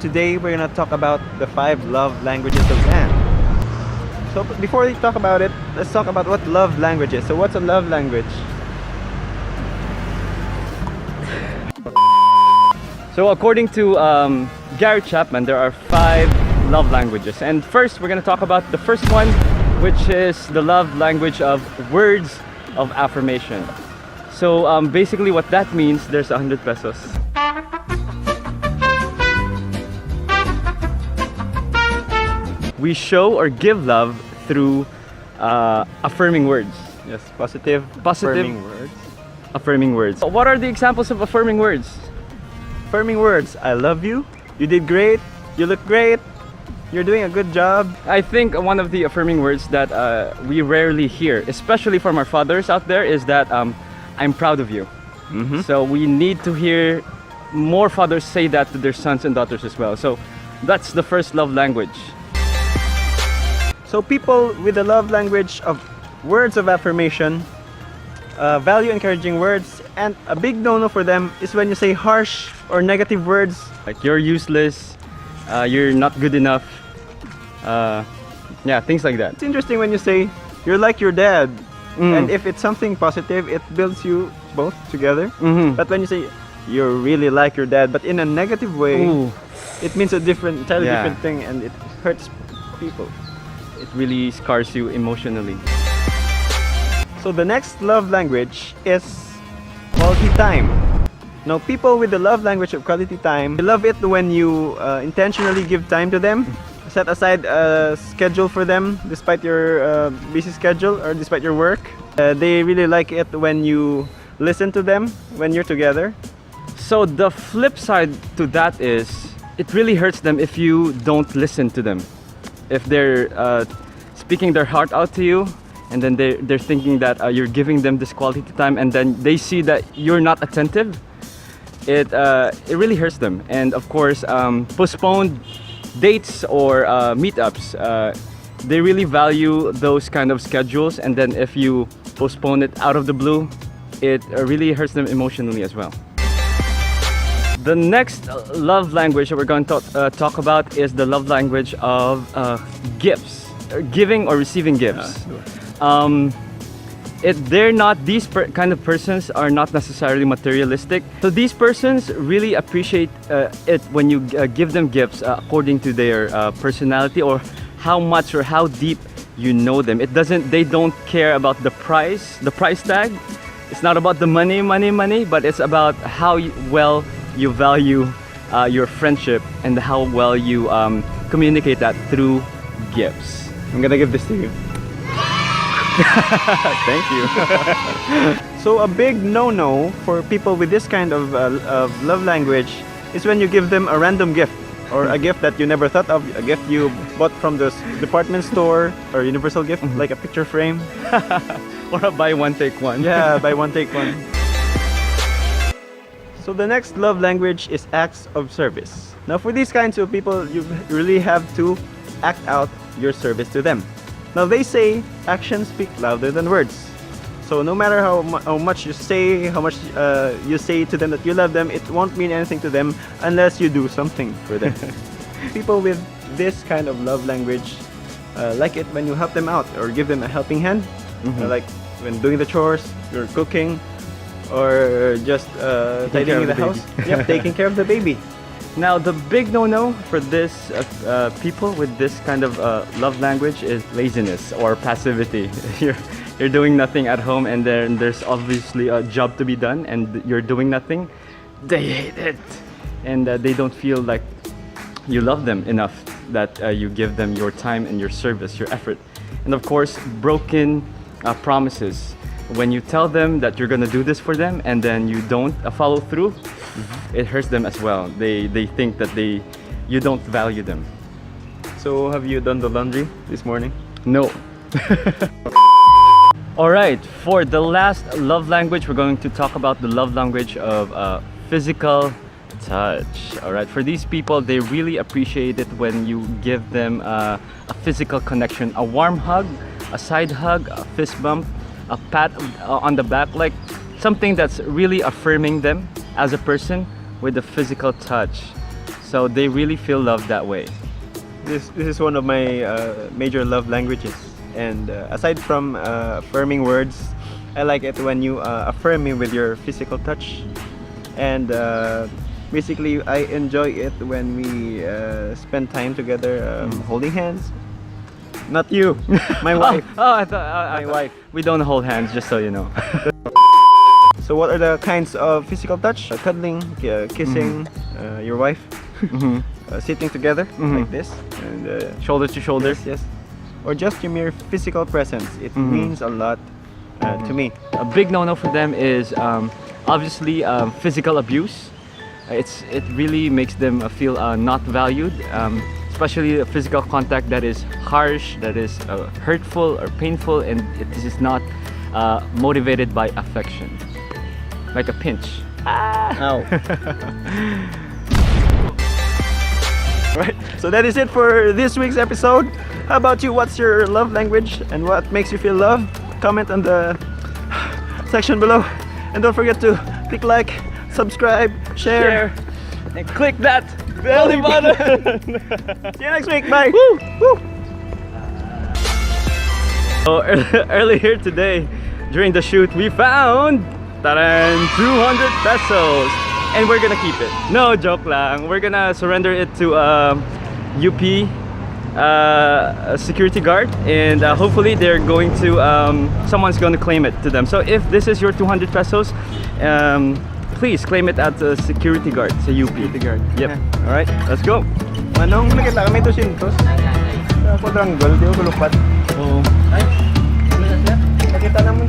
today we're gonna talk about the 5 love languages of man. So before we talk about it, let's talk about what love language is. So what's a love language? So according to Gary Chapman, there are 5 love languages. And first, we're going to talk about the first one, which is the love language of words of affirmation. So basically what that means, there's 100 pesos. We show or give love through affirming words. Yes, positive affirming words. Affirming words. What are the examples of affirming words? Affirming words. I love you. You did great. You look great. You're doing a good job. I think one of the affirming words that we rarely hear, especially from our fathers out there, is that I'm proud of you. So we need to hear more fathers say that to their sons and daughters as well. So that's the first love language. So people with the love language of words of affirmation value encouraging words, and a big no-no for them is when you say harsh or negative words Like you're useless, you're not good enough, yeah, things like that. It's interesting when you say you're like your dad, and if it's something positive, it builds you both together. But when you say you're really like your dad, but in a negative way, it means a entirely different thing, and it hurts people. It really scars you emotionally. So the next love language is quality time. Now, people with the love language of quality time, they love it when you intentionally give time to them, set aside a schedule for them despite your busy schedule or despite your work. They really like it when you listen to them when you're together. So the flip side to that is, it really hurts them if you don't listen to them. If they're speaking their heart out to you, and then they're thinking that you're giving them this quality time, and then they see that you're not attentive, it really hurts them. And of course, postponed dates or meetups, they really value those kind of schedules, and then if you postpone it out of the blue, it really hurts them emotionally as well. The next love language that we're going to talk about is the love language of gifts, giving or receiving gifts. They're not, these kind of persons are not necessarily materialistic. So these persons really appreciate it when you give them gifts according to their personality or how much or how deep you know them. They don't care about the price tag. It's not about the money, but it's about how well you value your friendship and how well you communicate that through gifts. I'm gonna give this to you. Thank you. So a big no-no for people with this kind of love language is when you give them a random gift, or a gift that you never thought of, a gift you bought from the department store or universal gift, like a picture frame. Or a buy one take one. Yeah, buy one take one. So the next love language is acts of service. Now for these kinds of people, you really have to act out your service to them. Now they say actions speak louder than words. So no matter how much you say, how much you say to them that you love them, it won't mean anything to them unless you do something for them. People with this kind of love language like it when you help them out or give them a helping hand. Like when doing the chores, you're cooking, or just tidying the house. Yep, taking care of the baby. Now the big no-no for this people with this kind of love language is laziness or passivity. You're doing nothing at home, and then there's obviously a job to be done, and you're doing nothing. They hate it, and they don't feel like you love them enough that you give them your time and your service, your effort. And of course, broken promises. When you tell them that you're gonna do this for them and then you don't follow through, it hurts them as well. They think that you don't value them. So have you done the laundry this morning? No. Alright, for the last love language, we're going to talk about the love language of physical touch. Alright, for these people, they really appreciate it when you give them a physical connection, a warm hug, a side hug, a fist bump, a pat on the back, like something that's really affirming them as a person with a physical touch. So they really feel loved that way. This is one of my major love languages. And aside from affirming words, I like it when you affirm me with your physical touch. And basically, I enjoy it when we spend time together holding hands. Not you, my wife. I thought My wife. We don't hold hands, just so you know. So what are the kinds of physical touch? Cuddling, kissing your wife, sitting together like this, and Shoulder to shoulder. yes, or just your mere physical presence. It means a lot to me. A big no-no for them is obviously physical abuse. It really makes them feel not valued, especially physical contact that is harsh, that is hurtful or painful, and it is not motivated by affection, like a pinch. Ow. Right. So that is it for this week's episode. How about you? What's your love language and what makes you feel love? Comment on the section below. And don't forget to click like, subscribe, share. And click that belly button. See you next week. Bye. Woo! Woo! So earlier today, during the shoot, we found 200 pesos. And we're gonna keep it. No, joke lang. We're gonna surrender it to UP security guard, and hopefully they're going to someone's going to claim it to them. So if this is your 200 pesos, please claim it at the security guard sa UP. Security guard. Yep. Yeah. All right, let's go. Manong, nakita kami 200. Sa quadrangle, di ko lupat. Oh. Nakita naman